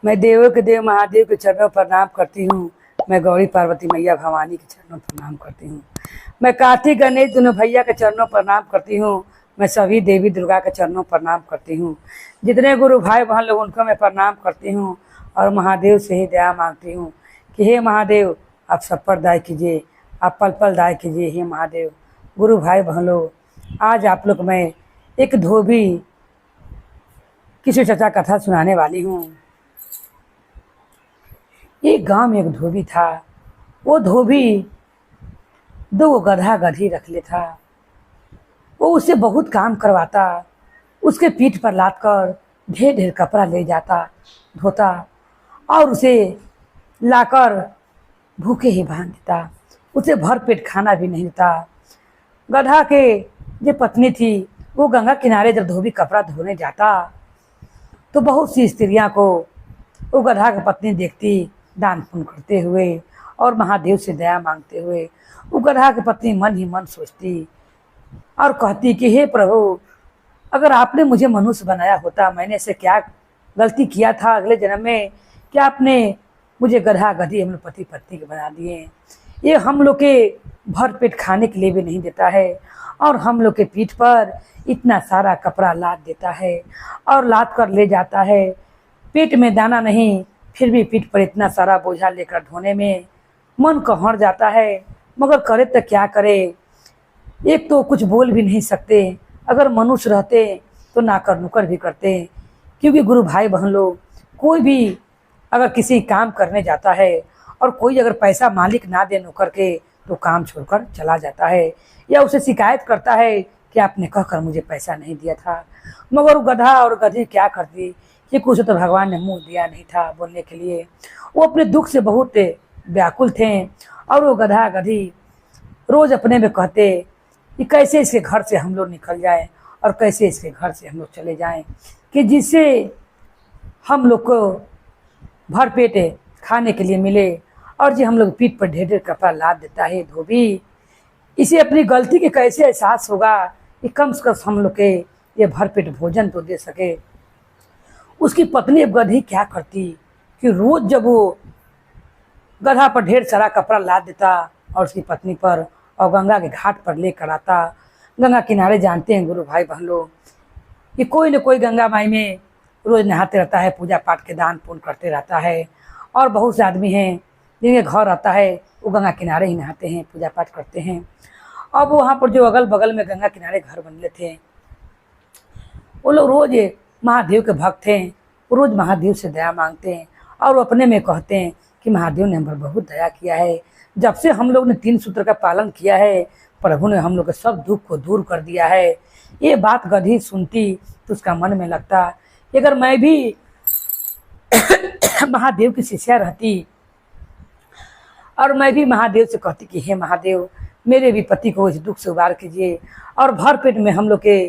मैं देवों के देव महादेव के चरणों पर प्रणाम करती हूँ। मैं गौरी पार्वती मैया भवानी के चरणों पर प्रणाम करती हूँ। मैं कार्तिक गणेश दोनों भैया के चरणों पर प्रणाम करती हूँ। मैं सभी देवी दुर्गा के चरणों पर प्रणाम करती हूँ। जितने गुरु भाई बहन लोग उनको मैं प्रणाम करती हूँ और महादेव से ही दया मांगती हूँ कि हे महादेव आप सब पर दया कीजिए, आप पल पल दया कीजिए। हे महादेव गुरु भाई बहन लोग, आज आप लोग मैं एक धोबी किसी चचा कथा सुनाने वाली हूँ। एक गांव में एक धोबी था। वो धोबी दो गधा गधी रख ले था। वो उससे बहुत काम करवाता, उसके पीठ पर लाद कर ढेर ढेर कपड़ा ले जाता, धोता और उसे लाकर भूखे ही बांध देता। उसे भर पेट खाना भी नहीं देता। गधा के जो पत्नी थी वो गंगा किनारे जब धोबी कपड़ा धोने जाता तो बहुत सी स्त्रियां को वो गधा की पत्नी देखती दान पुण्य करते हुए और महादेव से दया मांगते हुए। वो गधा की पत्नी मन ही मन सोचती और कहती कि हे प्रभु, अगर आपने मुझे मनुष्य बनाया होता, मैंने से क्या गलती किया था अगले जन्म में, क्या आपने मुझे गधा गधी हम लोग पति पत्नी के बना दिए। ये हम लोग के भर पेट खाने के लिए भी नहीं देता है और हम लोग के पीठ पर इतना सारा कपड़ा लाद देता है और लाद कर ले जाता है। पेट में दाना नहीं, फिर भी पीठ पर इतना सारा बोझा लेकर ढोने में मन कहर जाता है, मगर करे तो क्या करे। एक तो कुछ बोल भी नहीं सकते, अगर मनुष्य रहते तो नाकर नुकर भी करते। क्योंकि गुरु भाई बहन लोग, कोई भी अगर किसी काम करने जाता है और कोई अगर पैसा मालिक ना दे नौकर के तो काम छोड़कर चला जाता है या उसे शिकायत करता है कि आपने कहकर मुझे पैसा नहीं दिया था। मगर वो गधा और गधी क्या करती कि कुछ तो भगवान ने मुंह दिया नहीं था बोलने के लिए। वो अपने दुख से बहुत व्याकुल थे और वो गधा गधी रोज अपने में कहते कि कैसे इसके घर से हम लोग निकल जाएं और कैसे इसके घर से हम लोग चले जाएं कि जिससे हम लोग को भर पेट खाने के लिए मिले। और जो हम लोग पीठ पर ढेर ढेर कपड़ा लाद देता है धोबी, इसे अपनी गलती के कैसे एहसास होगा कि कम से कम हम लोग के ये भर पेट भोजन तो दे सके। उसकी पत्नी गधी क्या करती कि रोज जब वो गधा पर ढेर सारा कपड़ा लाद देता और उसकी पत्नी पर और गंगा के घाट पर लेकर आता। गंगा किनारे जानते हैं गुरु भाई बहन लोग कि कोई न कोई गंगा माई में रोज नहाते रहता है, पूजा पाठ के दान पुण्य करते रहता है। और बहुत से आदमी हैं जिनके घर आता है वो गंगा किनारे ही नहाते हैं, पूजा पाठ करते हैं। अब वहाँ पर जो अगल बगल में गंगा किनारे घर बन थे वो लोग रोज महादेव के भक्त हैं। वो रोज महादेव से दया मांगते हैं और वो अपने में कहते हैं कि महादेव ने हम पर बहुत दया किया है। जब से हम लोग ने 3 सूत्र का पालन किया है, प्रभु ने हम लोग के सब दुख को दूर कर दिया है। ये बात गधी सुनती तो उसका मन में लगता कि अगर मैं भी महादेव की शिष्या रहती और मैं भी महादेव से कहती कि हे महादेव, मेरे भी पति को इस दुख से उबार कीजिए और भर पेट में हम लोग के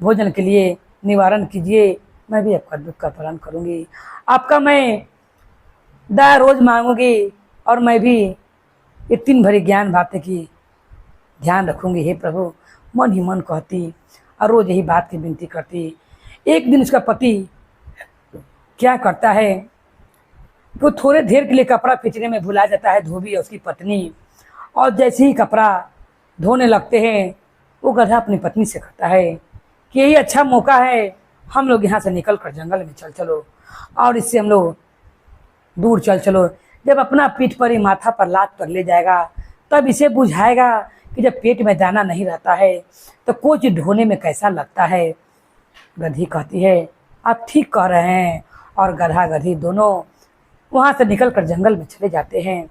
भोजन के लिए निवारण कीजिए, मैं भी आपका दुख का पालन करूँगी, आपका मैं दया रोज मांगूंगी और मैं भी इतनी भरी ज्ञान बातें की ध्यान रखूंगी। हे प्रभु, मन ही मन कहती और रोज यही बात की विनती करती। एक दिन उसका पति क्या करता है कि वो थोड़े देर के लिए कपड़ा खींचने में भुला जाता है, धोबी और उसकी पत्नी। और जैसे ही कपड़ा धोने लगते हैं वो गधा अपनी पत्नी से कहता है कि यही अच्छा मौका है, हम लोग यहाँ से निकल कर जंगल में चल चलो और इससे हम लोग दूर चल चलो। जब अपना पीठ पर ही माथा पर लाद कर ले जाएगा तब इसे बुझाएगा कि जब पेट में दाना नहीं रहता है तो कोई चीज़ ढोने में कैसा लगता है। गधी कहती है आप ठीक कह रहे हैं और गधा गधी दोनों वहाँ से निकल कर जंगल में चले जाते हैं।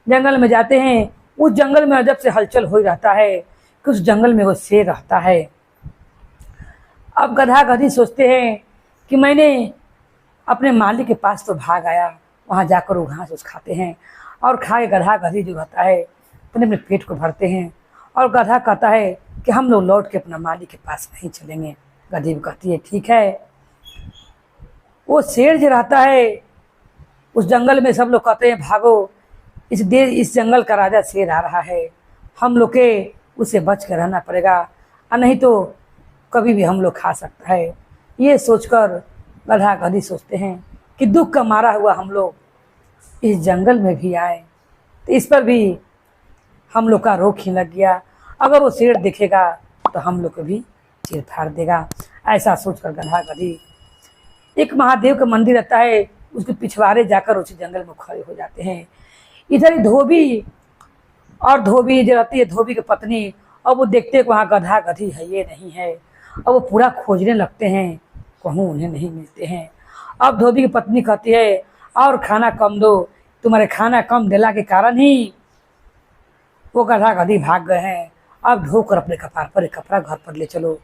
जंगल में जाते हैं, उस जंगल में अजब से हलचल हो रहता है कि उस जंगल में वो शेर रहता है। अब गधा गधी सोचते हैं कि मैंने अपने मालिक के पास तो भाग आया, वहाँ जाकर वो घास उस खाते हैं और खा के गधा गधी जो रहता है अपने अपने पेट को भरते हैं। और गधा कहता है कि हम लोग लौट के अपना मालिक के पास नहीं चलेंगे। गधी भी कहती है ठीक है। वो शेर जो रहता है उस जंगल में सब लोग कहते हैं भागो, इस जंगल का राजा शेर आ रहा है, हम लोग के उसे बच कर रहना पड़ेगा और नहीं तो कभी भी हम लोग खा सकता है। ये सोचकर गधा गधी सोचते हैं कि दुख का मारा हुआ हम लोग इस जंगल में भी आए, तो इस पर भी हम लोग का रोक ही लग गया। अगर वो शेर देखेगा तो हम लोग को भी चीर फाड़ देगा। ऐसा सोचकर गधा गधी एक महादेव का मंदिर रहता है, उसके पिछवाड़े जाकर उसी जंगल में खड़े हो जाते हैं। इधर ही धोबी और धोबी जो रहती है, धोबी की पत्नी, अब वो देखते हैं कि वहाँ गधा गधी है ये नहीं है। अब वो पूरा खोजने लगते हैं, कहूँ उन्हें नहीं मिलते हैं। अब धोबी की पत्नी कहती है और खाना कम दो, तुम्हारे खाना कम दिला के कारण ही वो गधा गधी भाग गए हैं। अब धोकर अपने कपार पर एक कपड़ा घर पर ले चलो।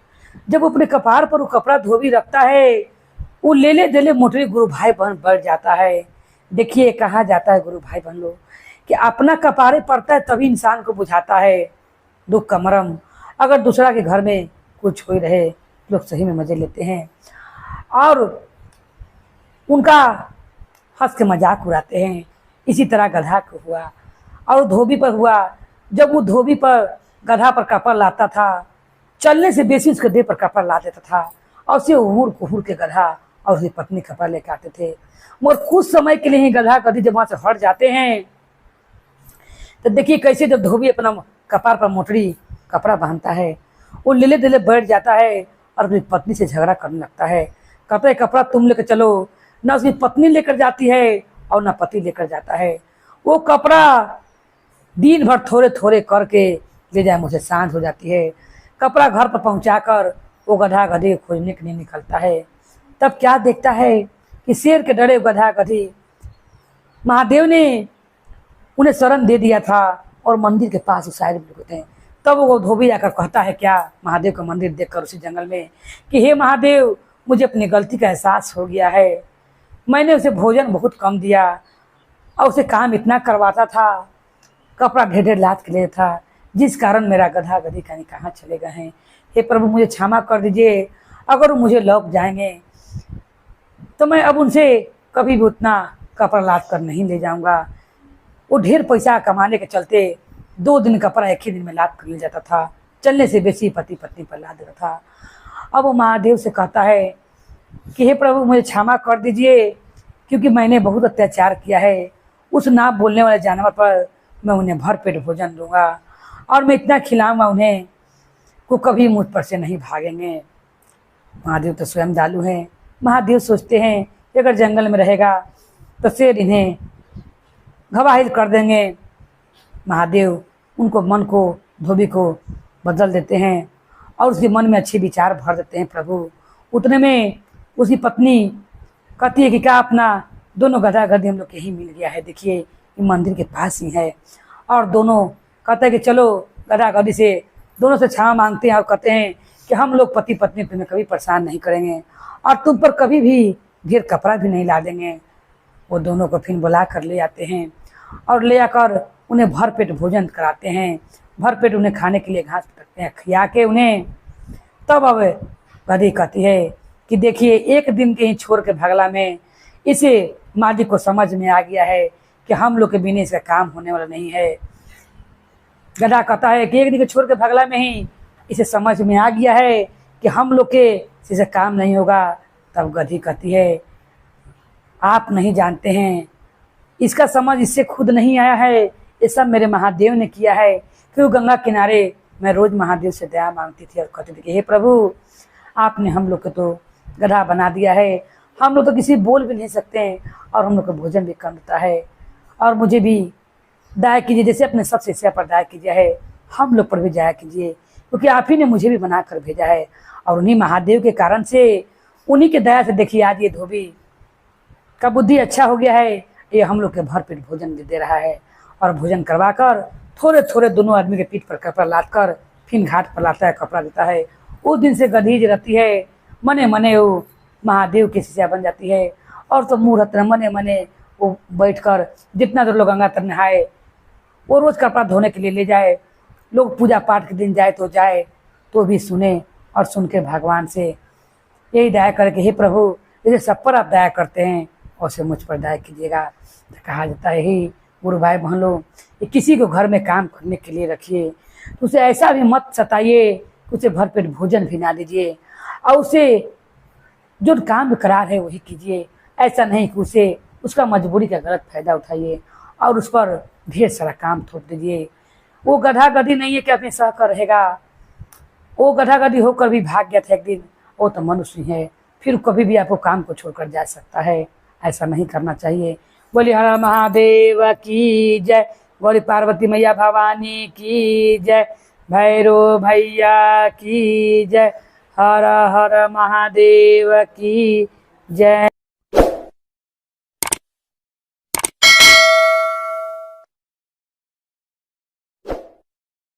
जब वो अपने कपार पर वो कपड़ा धोबी रखता है, वो लेले देले मोटरे गुरु भाई बहन बढ़ जाता है। देखिए कहा जाता है गुरु भाई बहन लोग कि अपना कपारे पड़ता है तभी इंसान को बुझाता है दुख का मरम। अगर दूसरा के घर में कुछ हो रहे लोग सही में मजे लेते हैं और उनका हंस के मजाक उड़ाते हैं। इसी तरह गधा को हुआ और धोबी पर हुआ। जब वो धोबी पर गधा पर कपड़ लाता था, चलने से बेसी उसके देह पर कपड़ ला देता था और उसे हुर के गधा और उसकी पत्नी कपड़ा लेकर आते थे। मगर कुछ समय के लिए ही गधा गधी जब वहां से हट जाते हैं, तो देखिए कैसे जब धोबी अपना कपार पर मोटरी कपड़ा बांधता है, वो लेले दिले बैठ जाता है और अपनी पत्नी से झगड़ा करने लगता है। कहता है कपड़ा तुम लेकर चलो। ना उसकी पत्नी लेकर जाती है और ना पति लेकर जाता है। वो कपड़ा दिन भर थोड़े थोड़े करके ले जाए, मुझे सांझ हो जाती है। कपड़ा घर पर पहुंचाकर वो गधा गधी खोजने के लिए निकलता है। तब क्या देखता है कि शेर के डरे गधा गधी महादेव ने उन्हें शरण दे दिया था और मंदिर के पास उस साइड में होते हैं। तब वो धोबी आकर कहता है क्या महादेव का मंदिर देखकर उसी जंगल में कि हे महादेव, मुझे अपनी गलती का एहसास हो गया है। मैंने उसे भोजन बहुत कम दिया और उसे काम इतना करवाता था, कपड़ा ढेर ढेर लाद के लिए था, जिस कारण मेरा गधा गधी कहीं कहाँ चले गए हैं। हे प्रभु मुझे क्षमा कर दीजिए। अगर वो मुझे लौट जाएंगे तो मैं अब उनसे कभी भी उतना कपड़ा लाद कर नहीं ले जाऊंगा। वो ढेर पैसा कमाने के चलते 2 दिन कपड़ा एक ही दिन में लाद कर ले जाता था, चलने से बेसी पति पत्नी पर लाद देता था। अब वो महादेव से कहता है कि हे प्रभु मुझे क्षमा कर दीजिए, क्योंकि मैंने बहुत अत्याचार किया है। उस ना बोलने वाले जानवर पर मैं उन्हें भर पेट भोजन दूंगा और मैं इतना खिलाऊंगा उन्हें को कभी मुझ पर से नहीं भागेंगे। महादेव तो स्वयं दयालु हैं। महादेव सोचते हैं कि अगर जंगल में रहेगा तो शेर इन्हें घबाहिल कर देंगे। महादेव उनको मन को धोबी को बदल देते हैं और उसके मन में अच्छे विचार भर देते हैं। प्रभु उतने में उसकी पत्नी कहती है कि क्या अपना दोनों गधा गधी हम लोग यही मिल गया है, देखिए ये मंदिर के पास ही है। और दोनों कहते हैं कि चलो गधा गधी से दोनों से क्षमा मांगते हैं और कहते हैं कि हम लोग पति पत्नी तुम्हें कभी परेशान नहीं करेंगे और तुम पर कभी भी ढेर कपड़ा भी नहीं ला देंगे। वो दोनों को फिर बुला कर ले आते हैं और ले आकर उन्हें भर पेट भोजन कराते हैं। भर पेट उन्हें खाने के लिए घास रखते हैं, खिया के उन्हें। तब अब गधी कहती है कि देखिए एक दिन के ही छोड़ के भगला में इसे मालिक को समझ में आ गया है कि हम लोग के बिना इसका काम होने वाला नहीं है। गधा कहता है कि एक दिन के छोड़ के भगला में ही इसे समझ में आ गया है कि हम लोग के इससे काम नहीं होगा। तब गधी कहती है आप नहीं जानते हैं, इसका समझ इससे खुद नहीं आया है, ये सब मेरे महादेव ने किया है। क्यों गंगा किनारे मैं रोज महादेव से दया मांगती थी और कहती थी कि हे प्रभु आपने हम लोग को तो गधा बना दिया है, हम लोग तो किसी बोल भी नहीं सकते हैं और हम लोग का भोजन भी कम होता है, और मुझे भी दया कीजिए, जैसे अपने सब शिष्य पर दया कीजिए है हम लोग पर भी दया कीजिए, क्योंकि आप ही ने मुझे भी बना कर भेजा है। और उन्हीं महादेव के कारण से, उन्हीं के दया से देखिए आज ये धोबी का बुद्धि अच्छा हो गया है। ये हम लोग के भर पेट भोजन भी दे रहा है और भोजन करवा कर थोड़े थोड़े दोनों आदमी के पीठ पर कपड़ा लाद कर फिर घाट पर लाता है, कपड़ा देता है। उस दिन से गधीज रहती है, मने मने वो महादेव की शिष्या बन जाती है। और तो मुँह रहते मने मने वो बैठ कर जितना देर लोग गंगा तर नहाए, वो रोज़ कपड़ा धोने के लिए ले जाए, लोग पूजा पाठ के दिन जाए तो भी सुने और सुन के भगवान से यही दया करे कि हे प्रभु जैसे सब पर आप दया करते हैं वैसे मुझ पर दया कीजिएगा। तो कहा जाता है हे गुरु भाई बहन लोग, किसी को घर में काम करने के लिए रखिए तो उसे ऐसा भी मत सताइए कि उसे भर पेट भोजन भी ना दीजिए, और उसे जो काम करा है वही कीजिए। ऐसा नहीं कि उसे उसका मजबूरी का गलत फायदा उठाइए और उस पर ढेर सारा काम थोप दीजिए। वो गधा गधी नहीं है कि अपने सह कर रहेगा। वो गधा गधी होकर भी भाग गया था एक दिन। वो तो मनुष्य है, फिर कभी भी आपको काम को छोड़कर जा सकता है। ऐसा नहीं करना चाहिए। बोले हर महादेव की जय, बोले पार्वती मैया भवानी की जय, भैरव भैया की जय, हर हर महादेव की जय।